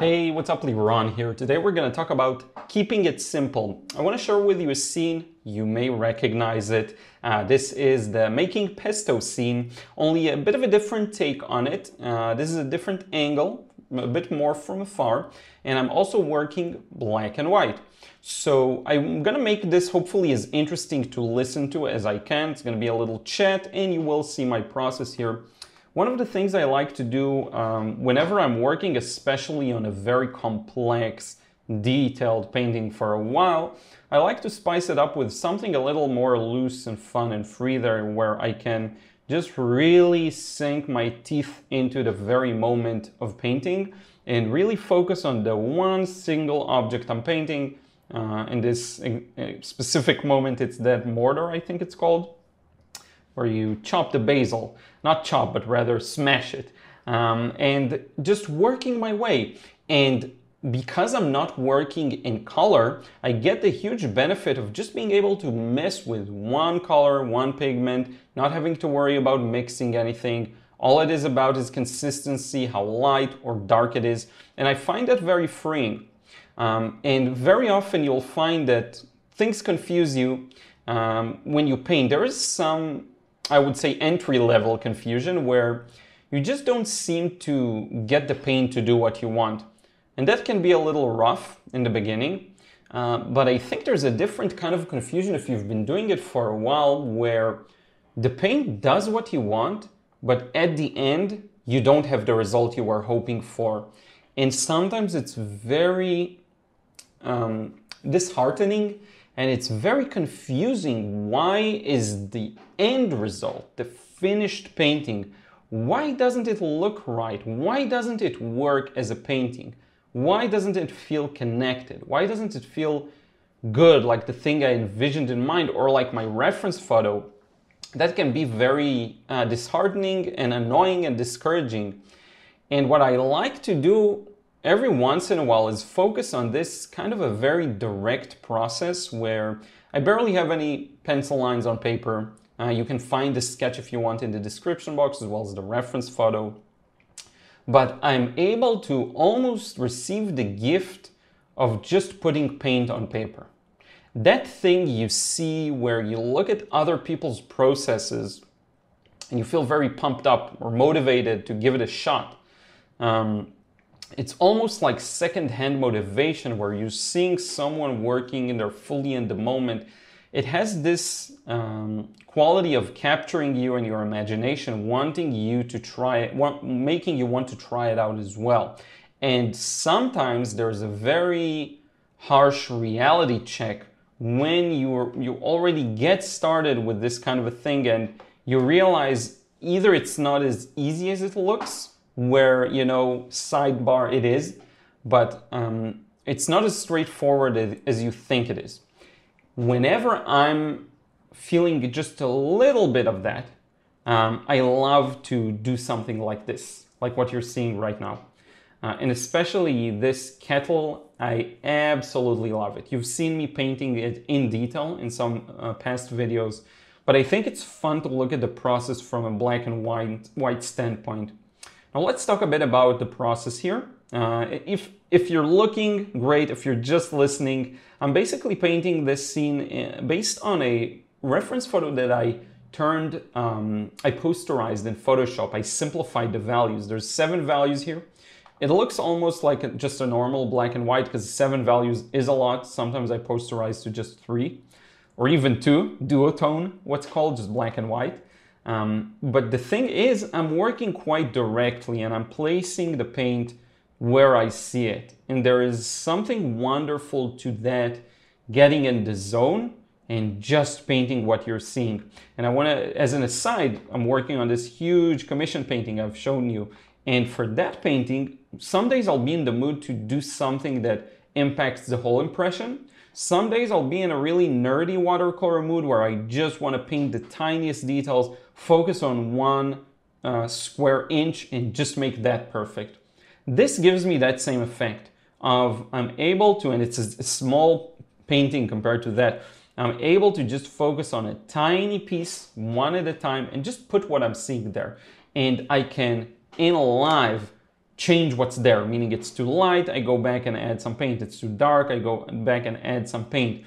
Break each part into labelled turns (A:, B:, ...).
A: Hey, what's up, Liron here. Today we're going to talk about keeping it simple. I want to share with you a scene. You may recognize it. This is the making pesto scene, only a bit of a different take on it. This is a different angle, a bit more from afar, and I'm also working black and white. So I'm going to make this hopefully as interesting to listen to as I can. It's going to be a little chat and you will see my process here. One of the things I like to do whenever I'm working, especially on a very complex, detailed painting for a while, I like to spice it up with something a little more loose and fun and free there, where I can just really sink my teeth into the very moment of painting and really focus on the one single object I'm painting. In this specific moment, it's that mortar, I think it's called, where you chop the basil, not chop, but rather smash it, and just working my way. And because I'm not working in color, I get the huge benefit of just being able to mess with one color, one pigment, not having to worry about mixing anything. All it is about is consistency, how light or dark it is, and I find that very freeing. And very often you'll find that things confuse you when you paint. There is some, I would say, entry-level confusion where you just don't seem to get the paint to do what you want. And that can be a little rough in the beginning, but I think there's a different kind of confusion if you've been doing it for a while, where the paint does what you want, but at the end, you don't have the result you were hoping for. And sometimes it's very disheartening, and it's very confusing. Why is the end result, the finished painting, why doesn't it look right? Why doesn't it work as a painting? Why doesn't it feel connected? Why doesn't it feel good, like the thing I envisioned in mind, or like my reference photo? That can be very disheartening and annoying and discouraging. And what I like to do every once in a while is focus on this kind of a very direct process where I barely have any pencil lines on paper. You can find the sketch if you want in the description box, as well as the reference photo. But I'm able to almost receive the gift of just putting paint on paper. That thing you see where you look at other people's processes and you feel very pumped up or motivated to give it a shot. It's almost like second-hand motivation where you're seeing someone working and they're fully in the moment. It has this quality of capturing you and your imagination, wanting you to try it, making you want to try it out as well. And sometimes there's a very harsh reality check when you already get started with this kind of a thing and you realize either it's not as easy as it looks, where, you know, sidebar it is, but it's not as straightforward as you think it is. Whenever I'm feeling just a little bit of that, I love to do something like this, like what you're seeing right now. And especially this kettle, I absolutely love it. You've seen me painting it in detail in some past videos, but I think it's fun to look at the process from a black and white standpoint. Now let's talk a bit about the process here. If you're looking, great. If you're just listening, I'm basically painting this scene based on a reference photo that I posterized in Photoshop. I simplified the values. There's 7 values here. It looks almost like just a normal black and white because 7 values is a lot. Sometimes I posterize to just 3 or even 2, duotone, what's called, just black and white. But the thing is, I'm working quite directly and I'm placing the paint where I see it. And there is something wonderful to that, getting in the zone and just painting what you're seeing. And I want to, as an aside, I'm working on this huge commission painting I've shown you. And for that painting, some days I'll be in the mood to do something that impacts the whole impression. Some days I'll be in a really nerdy watercolor mood where I just want to paint the tiniest details, focus on one square inch and just make that perfect. This gives me that same effect of I'm able to, and it's a small painting compared to that, I'm able to just focus on a tiny piece, one at a time, and just put what I'm seeing there. And I can, in live, change what's there, meaning it's too light, I go back and add some paint. It's too dark, I go back and add some paint.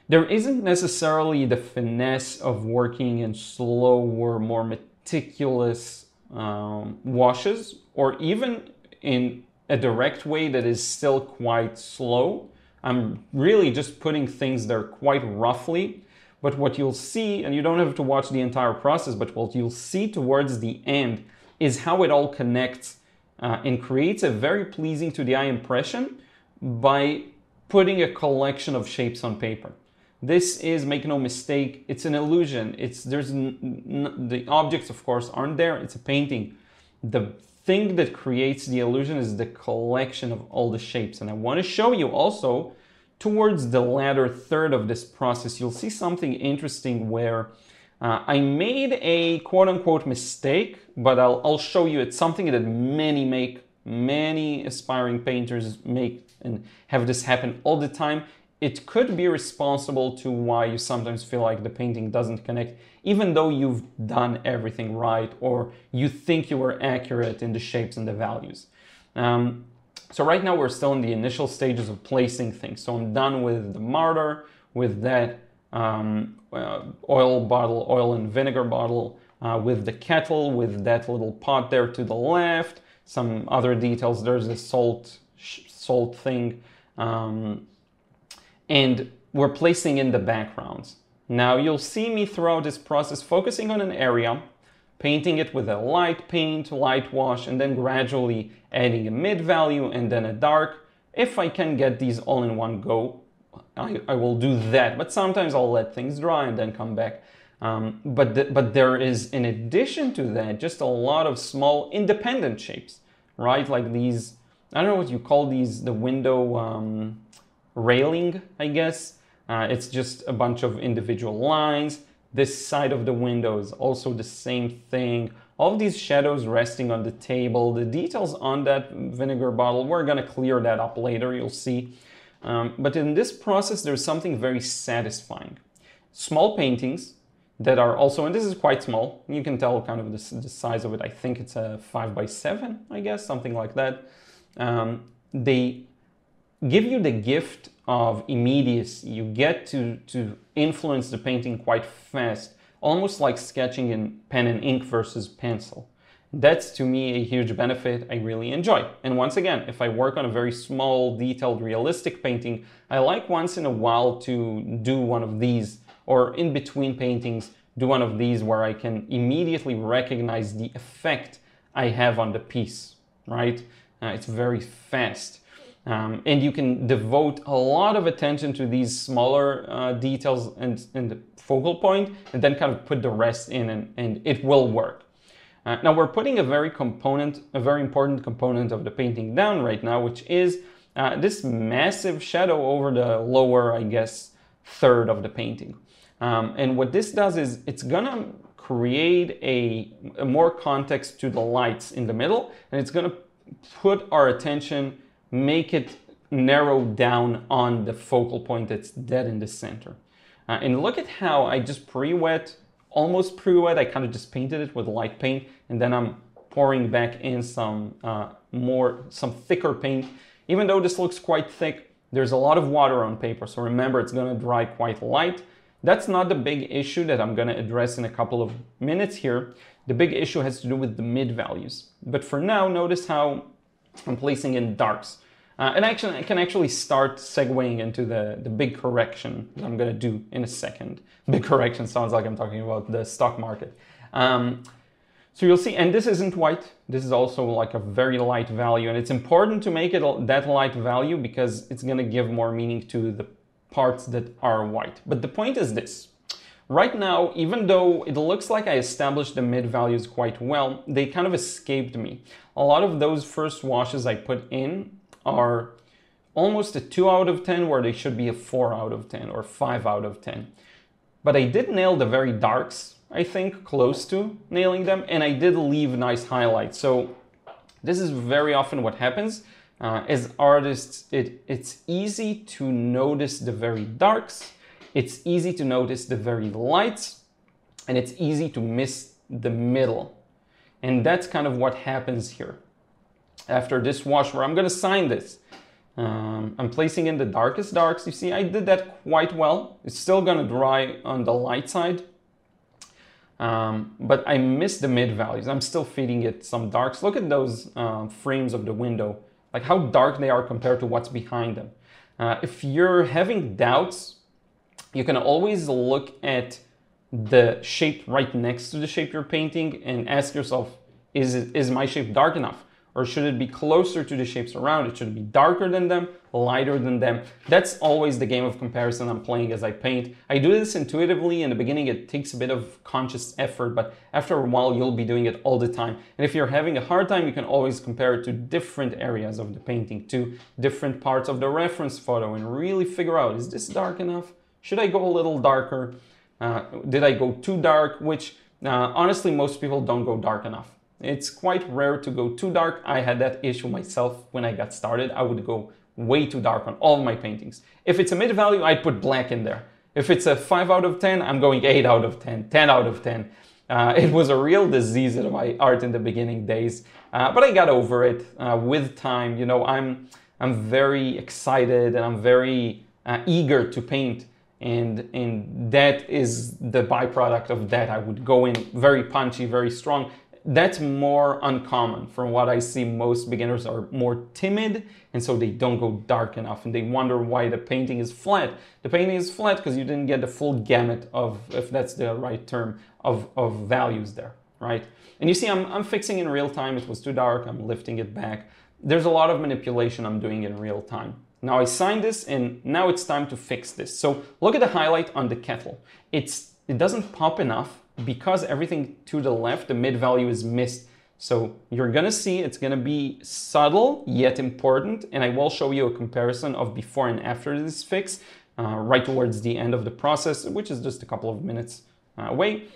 A: There isn't necessarily the finesse of working in slower, more meticulous washes, or even in a direct way that is still quite slow. I'm really just putting things there quite roughly. But what you'll see, and you don't have to watch the entire process, but what you'll see towards the end is how it all connects and creates a very pleasing to the eye impression by putting a collection of shapes on paper. This is, make no mistake, it's an illusion. The objects, of course, aren't there. It's a painting. The thing that creates the illusion is the collection of all the shapes. And I want to show you also, towards the latter third of this process, you'll see something interesting where I made a quote-unquote mistake, but I'll show you it's something that many aspiring painters make and have this happen all the time. It could be responsible to why you sometimes feel like the painting doesn't connect, even though you've done everything right or you think you were accurate in the shapes and the values. So right now we're still in the initial stages of placing things. So I'm done with the mortar, with that oil and vinegar bottle, with the kettle, with that little pot there to the left, some other details. There's a salt thing. And we're placing in the backgrounds. Now you'll see me throughout this process focusing on an area, painting it with a light paint, light wash, and then gradually adding a mid value and then a dark. If I can get these all in one go, I will do that. But sometimes I'll let things dry and then come back. But there is, in addition to that, just a lot of small independent shapes, right? Like these, I don't know what you call these, the window railing, I guess. It's just a bunch of individual lines. This side of the window is also the same thing. All of these shadows resting on the table, the details on that vinegar bottle, we're gonna clear that up later, you'll see. But in this process, there's something very satisfying. Small paintings that are also, and this is quite small, you can tell kind of the size of it. I think it's a 5x7, I guess, something like that. They give you the gift of immediacy. You get to influence the painting quite fast, almost like sketching in pen and ink versus pencil. That's, to me, a huge benefit I really enjoy. And once again, if I work on a very small, detailed, realistic painting, I like once in a while to do one of these, or in between paintings, do one of these where I can immediately recognize the effect I have on the piece, right? It's very fast. And you can devote a lot of attention to these smaller details and the focal point, and then kind of put the rest in, and it will work. Now we're putting a very important component of the painting down right now, which is this massive shadow over the lower, I guess, third of the painting. And what this does is it's gonna create a more context to the lights in the middle, and it's gonna put our attention, make it narrow down on the focal point that's dead in the center. And look at how I just pre-wet, almost pre-wet, I kind of just painted it with light paint, and then I'm pouring back in some thicker paint. Even though this looks quite thick, there's a lot of water on paper, so remember it's gonna dry quite light. That's not the big issue that I'm gonna address in a couple of minutes here. The big issue has to do with the mid values. But for now, notice how I'm placing in darks. And actually, I can actually start segueing into the big correction that I'm going to do in a second. Big correction sounds like I'm talking about the stock market. So you'll see, and this isn't white. This is also like a very light value. And it's important to make it that light value because it's going to give more meaning to the parts that are white. But the point is this. Right now, even though it looks like I established the mid values quite well, they kind of escaped me. A lot of those first washes I put in are almost a 2 out of 10 where they should be a 4 out of 10 or 5 out of 10. But I did nail the very darks, I think, close to nailing them, and I did leave nice highlights. So this is very often what happens. As artists, it's easy to notice the very darks, it's easy to notice the very lights, and it's easy to miss the middle. And that's kind of what happens here. after this wash where I'm going to sign this. I'm placing in the darkest darks. You see, I did that quite well. It's still going to dry on the light side. But I missed the mid values. I'm still feeding it some darks. Look at those frames of the window, like how dark they are compared to what's behind them. If you're having doubts, you can always look at the shape right next to the shape you're painting and ask yourself, is my shape dark enough? Or should it be closer to the shapes around it? Should it be darker than them, lighter than them? That's always the game of comparison I'm playing as I paint. I do this intuitively. In the beginning, it takes a bit of conscious effort, but after a while, you'll be doing it all the time. And if you're having a hard time, you can always compare it to different areas of the painting, to different parts of the reference photo, and really figure out, is this dark enough? Should I go a little darker? Did I go too dark? Which, honestly, most people don't go dark enough. It's quite rare to go too dark. I had that issue myself when I got started. I would go way too dark on all of my paintings. If it's a mid value, I'd put black in there. If it's a 5 out of 10, I'm going 8 out of 10, 10 out of 10. It was a real disease in my art in the beginning days, but I got over it with time. You know, I'm very excited and I'm very eager to paint. And that is the byproduct of that. I would go in very punchy, very strong. That's more uncommon. From what I see, most beginners are more timid, and so they don't go dark enough, and they wonder why the painting is flat. The painting is flat because you didn't get the full gamut of, if that's the right term, of values there, right? And you see, I'm fixing in real time. It was too dark. I'm lifting it back. There's a lot of manipulation I'm doing in real time. Now I signed this, and now it's time to fix this. So look at the highlight on the kettle. It doesn't pop enough, because everything to the left, the mid value is missed. So you're gonna see it's gonna be subtle yet important, and I will show you a comparison of before and after this fix right towards the end of the process, which is just a couple of minutes away.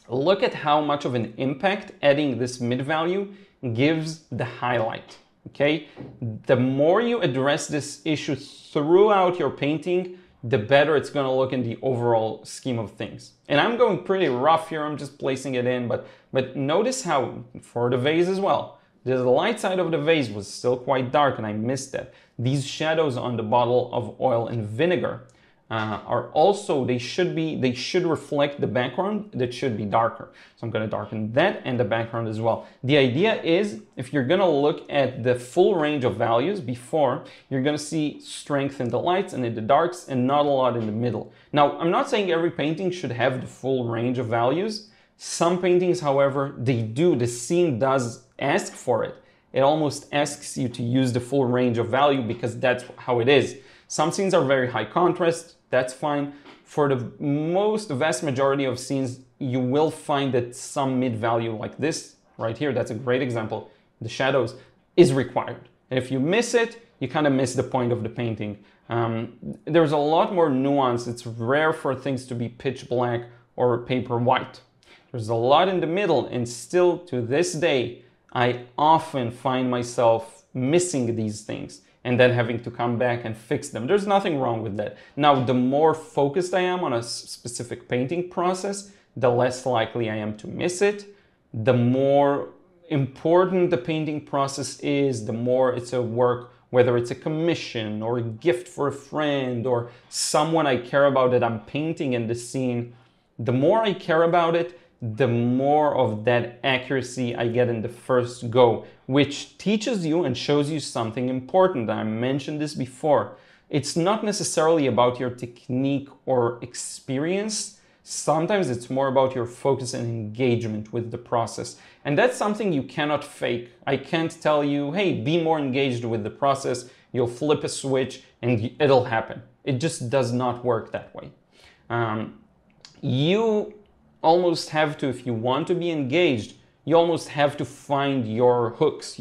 A: Look at how much of an impact adding this mid value gives the highlight, okay? The more you address this issue throughout your painting, the better it's going to look in the overall scheme of things. And I'm going pretty rough here. I'm just placing it in, but notice how for the vase as well, the light side of the vase was still quite dark and I missed that. These shadows on the bottle of oil and vinegar are also, they should reflect the background that should be darker. So I'm going to darken that and the background as well. The idea is, if you're going to look at the full range of values before, you're going to see strength in the lights and in the darks and not a lot in the middle. Now, I'm not saying every painting should have the full range of values. Some paintings, however, they do. The scene does ask for it. It almost asks you to use the full range of value because that's how it is. Some scenes are very high contrast. That's fine. For the vast majority of scenes, you will find that some mid value like this right here, that's a great example, the shadows, is required. And if you miss it, you kind of miss the point of the painting. There's a lot more nuance. It's rare for things to be pitch black or paper white. There's a lot in the middle, and still to this day, I often find myself missing these things and then having to come back and fix them. There's nothing wrong with that. Now, the more focused I am on a specific painting process, the less likely I am to miss it. The more important the painting process is, the more it's a work, whether it's a commission or a gift for a friend or someone I care about that I'm painting in the scene, the more I care about it, the more of that accuracy I get in the first go, which teaches you and shows you something important. I mentioned this before. It's not necessarily about your technique or experience. Sometimes it's more about your focus and engagement with the process. And that's something you cannot fake. I can't tell you, hey, be more engaged with the process. You'll flip a switch and it'll happen. It just does not work that way. You almost have to, if you want to be engaged, you almost have to find your hooks,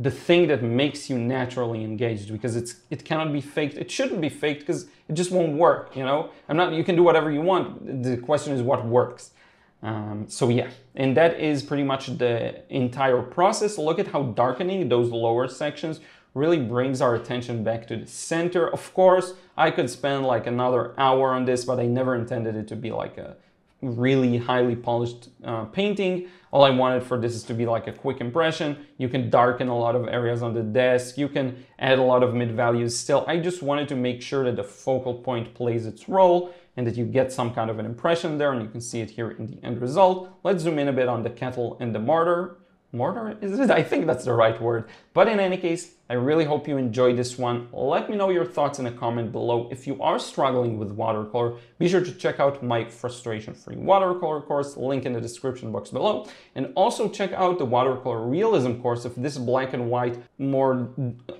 A: the thing that makes you naturally engaged, because it cannot be faked. It shouldn't be faked because it just won't work, you know? You can do whatever you want. The question is what works. So yeah, and that is pretty much the entire process. Look at how darkening those lower sections really brings our attention back to the center. Of course, I could spend like another hour on this, but I never intended it to be like a really highly polished painting. All I wanted for this is to be like a quick impression. You can darken a lot of areas on the desk. You can add a lot of mid values still. I just wanted to make sure that the focal point plays its role and that you get some kind of an impression there, and you can see it here in the end result. Let's zoom in a bit on the kettle and the mortar. Mortar, is it? I think that's the right word. But in any case, I really hope you enjoyed this one. Let me know your thoughts in a comment below. If you are struggling with watercolor, be sure to check out my frustration-free watercolor course, link in the description box below. And also check out the Watercolor Realism course if this black and white, more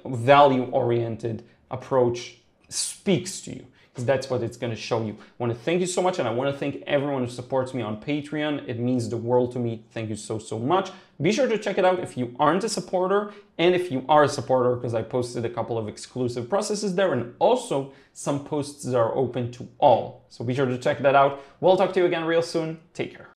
A: value-oriented approach speaks to you, because that's what it's going to show you. I want to thank you so much, and I want to thank everyone who supports me on Patreon. It means the world to me. Thank you so, so much. Be sure to check it out if you aren't a supporter, and if you are a supporter, because I posted a couple of exclusive processes there, and also some posts that are open to all. So be sure to check that out. We'll talk to you again real soon. Take care.